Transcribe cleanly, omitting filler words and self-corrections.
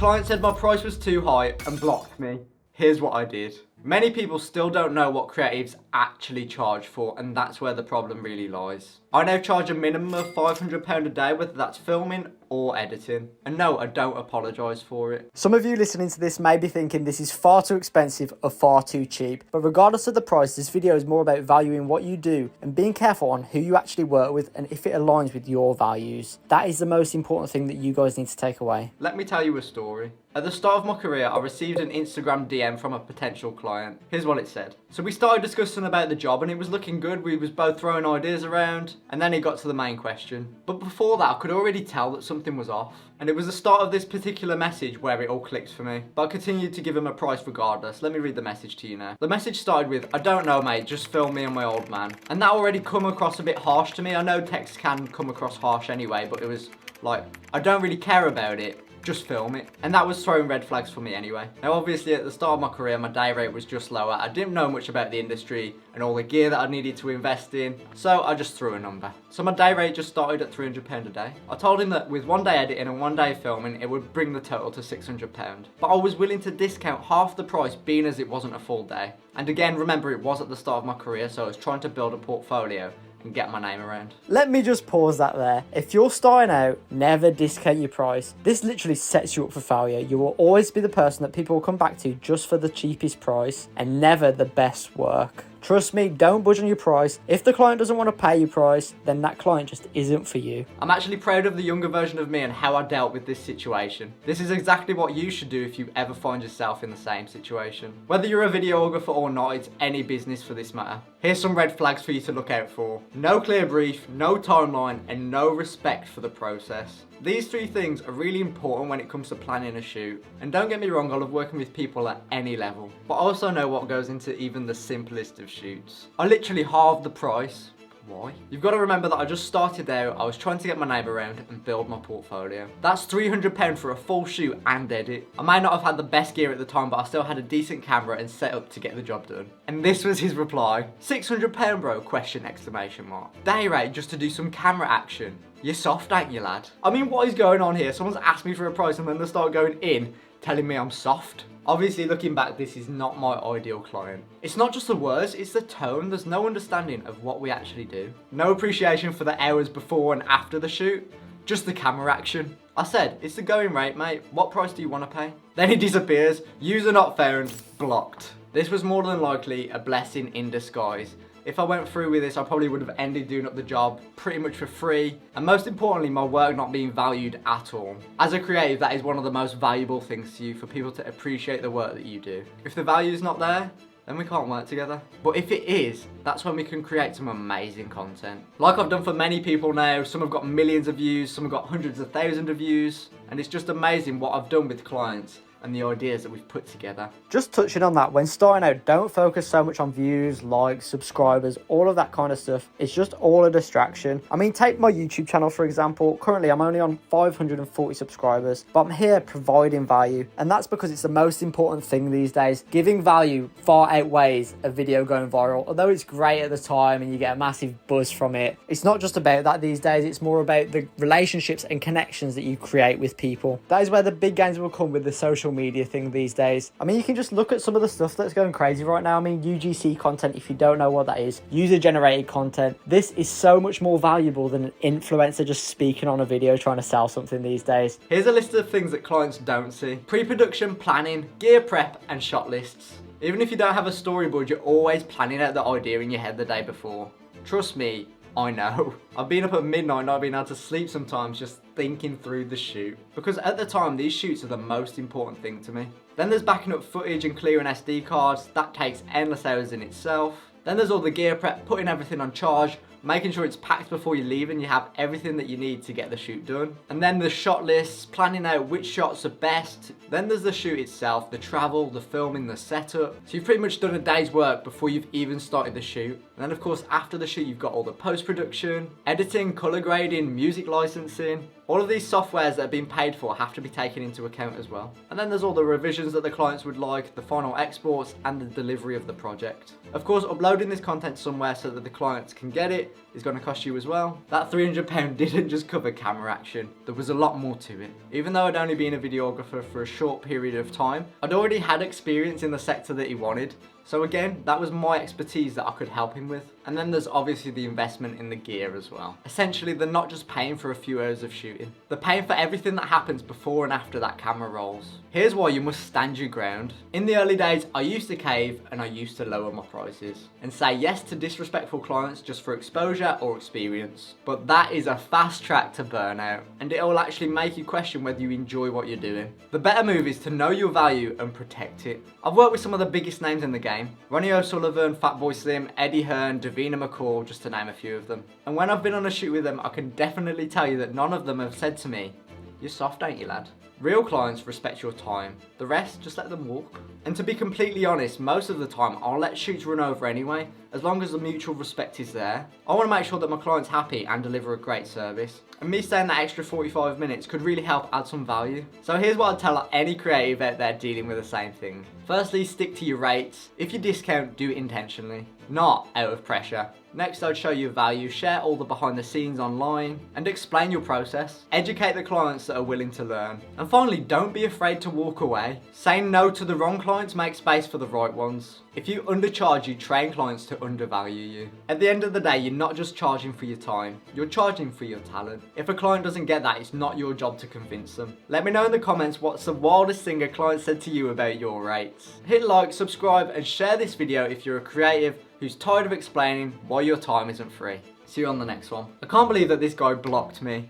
client said my price was too high and blocked me. Here's what I did. Many people still don't know what creatives actually charge for, and that's where the problem really lies. I now charge a minimum of £500 a day, whether that's filming or editing. And no, I don't apologise for it. Some of you listening to this may be thinking this is far too expensive or far too cheap, but regardless of the price, this video is more about valuing what you do and being careful on who you actually work with and if it aligns with your values. That is the most important thing that you guys need to take away. Let me tell you a story. At the start of my career, I received an Instagram DM from a potential client. Here's what it said. So we started discussing about the job and it was looking good. We was both throwing ideas around, and then he got to the main question. But before that, I could already tell that something was off. And it was the start of this particular message where it all clicked for me. But I continued to give him a price regardless. Let me read the message to you now. The message started with, "I don't know, mate, just film me and my old man." And that already come across a bit harsh to me. I know text can come across harsh anyway, but it was like, I don't really care about it. Just film it. And that was throwing red flags for me anyway. Now obviously at the start of my career, my day rate was just lower. I didn't know much about the industry and all the gear that I needed to invest in, so I just threw a number. So my day rate just started at £300 a day. I told him that with 1 day editing and 1 day filming, it would bring the total to £600. But I was willing to discount half the price, being as it wasn't a full day. And again, remember, it was at the start of my career, so I was trying to build a portfolio and get my name around. Let me just pause that there. If you're starting out, never discount your price. This literally sets you up for failure. You will always be the person that people will come back to just for the cheapest price and never the best work. Trust me, don't budge on your price. If the client doesn't want to pay your price, then that client just isn't for you. I'm actually proud of the younger version of me and how I dealt with this situation. This is exactly what you should do if you ever find yourself in the same situation. Whether you're a videographer or not, it's any business for this matter. Here's some red flags for you to look out for. No clear brief, no timeline, and no respect for the process. These 3 things are really important when it comes to planning a shoot. And don't get me wrong, I love working with people at any level, but I also know what goes into even the simplest of shoots. I literally halved the price. Why? You've got to remember that I just started out, I was trying to get my name around and build my portfolio. That's £300 for a full shoot and edit. I may not have had the best gear at the time, but I still had a decent camera and set up to get the job done. And this was his reply. £600 bro, question exclamation mark. Day rate just to do some camera action. You're soft, ain't you, lad? I mean, what is going on here? Someone's asked me for a price and then they start going in, telling me I'm soft. Obviously, looking back, this is not my ideal client. It's not just the words, it's the tone. There's no understanding of what we actually do. No appreciation for the hours before and after the shoot. Just the camera action. I said, it's the going rate, mate. What price do you want to pay? Then he disappears. User not found. Blocked. This was more than likely a blessing in disguise. If I went through with this, I probably would have ended doing up the job pretty much for free. And most importantly, my work not being valued at all. As a creative, that is one of the most valuable things to you, for people to appreciate the work that you do. If the value is not there, then we can't work together. But if it is, that's when we can create some amazing content. Like I've done for many people now, some have got millions of views, some have got hundreds of thousands of views. And it's just amazing what I've done with clients and the ideas that we've put together. Just touching on that, when starting out, don't focus so much on views, likes, subscribers, all of that kind of stuff. It's just all a distraction. I mean, take my YouTube channel, for example. Currently, I'm only on 540 subscribers, but I'm here providing value. And that's because it's the most important thing these days. Giving value far outweighs a video going viral. Although it's great at the time and you get a massive buzz from it, it's not just about that these days. It's more about the relationships and connections that you create with people. That is where the big gains will come with the social media thing these days. I mean, you can just look at some of the stuff that's going crazy right now. I mean, UGC content, if you don't know what that is, user generated content. This is so much more valuable than an influencer just speaking on a video trying to sell something these days. Here's a list of things that clients don't see. Pre-production planning, gear prep, and shot lists. Even if you don't have a storyboard, you're always planning out the idea in your head the day before. Trust me, I know. I've been up at midnight, not being able to sleep sometimes, just thinking through the shoot. Because at the time, these shoots are the most important thing to me. Then there's backing up footage and clearing SD cards. That takes endless hours in itself. Then there's all the gear prep, putting everything on charge, making sure it's packed before you leave and you have everything that you need to get the shoot done. And then the shot lists, planning out which shots are best. Then there's the shoot itself, the travel, the filming, the setup. So you've pretty much done a day's work before you've even started the shoot. And then of course, after the shoot, you've got all the post-production, editing, color grading, music licensing. All of these softwares that are being paid for have to be taken into account as well. And then there's all the revisions that the clients would like, the final exports, and the delivery of the project. Of course, uploading this content somewhere so that the clients can get it is going to cost you as well. That £300 didn't just cover camera action, there was a lot more to it. Even though I'd only been a videographer for a short period of time, I'd already had experience in the sector that he wanted. So again, that was my expertise that I could help him with. And then there's obviously the investment in the gear as well. Essentially, they're not just paying for a few hours of shooting. They're paying for everything that happens before and after that camera rolls. Here's why you must stand your ground. In the early days, I used to cave and I used to lower my prices and say yes to disrespectful clients just for exposure or experience. But that is a fast track to burnout, and it will actually make you question whether you enjoy what you're doing. The better move is to know your value and protect it. I've worked with some of the biggest names in the game. Ronnie O'Sullivan, Fatboy Slim, Eddie Hearn, Davina McCall, just to name a few of them. And when I've been on a shoot with them, I can definitely tell you that none of them have said to me, "You're soft, ain't you, lad?" Real clients respect your time. The rest, just let them walk. And to be completely honest, most of the time I'll let shoots run over anyway, as long as the mutual respect is there. I want to make sure that my client's happy and deliver a great service. And me staying that extra 45 minutes could really help add some value. So here's what I'd tell any creative out there dealing with the same thing. Firstly, stick to your rates. If you discount, do it intentionally, not out of pressure. Next, I'd show you value, share all the behind the scenes online, and explain your process. Educate the clients that are willing to learn. And finally, don't be afraid to walk away. Saying no to the wrong clients makes space for the right ones. If you undercharge, you train clients to undervalue you. At the end of the day, you're not just charging for your time, you're charging for your talent. If a client doesn't get that, it's not your job to convince them. Let me know in the comments what's the wildest thing a client said to you about your rates. Hit like, subscribe, and share this video if you're a creative who's tired of explaining why your time isn't free. See you on the next one. I can't believe that this guy blocked me.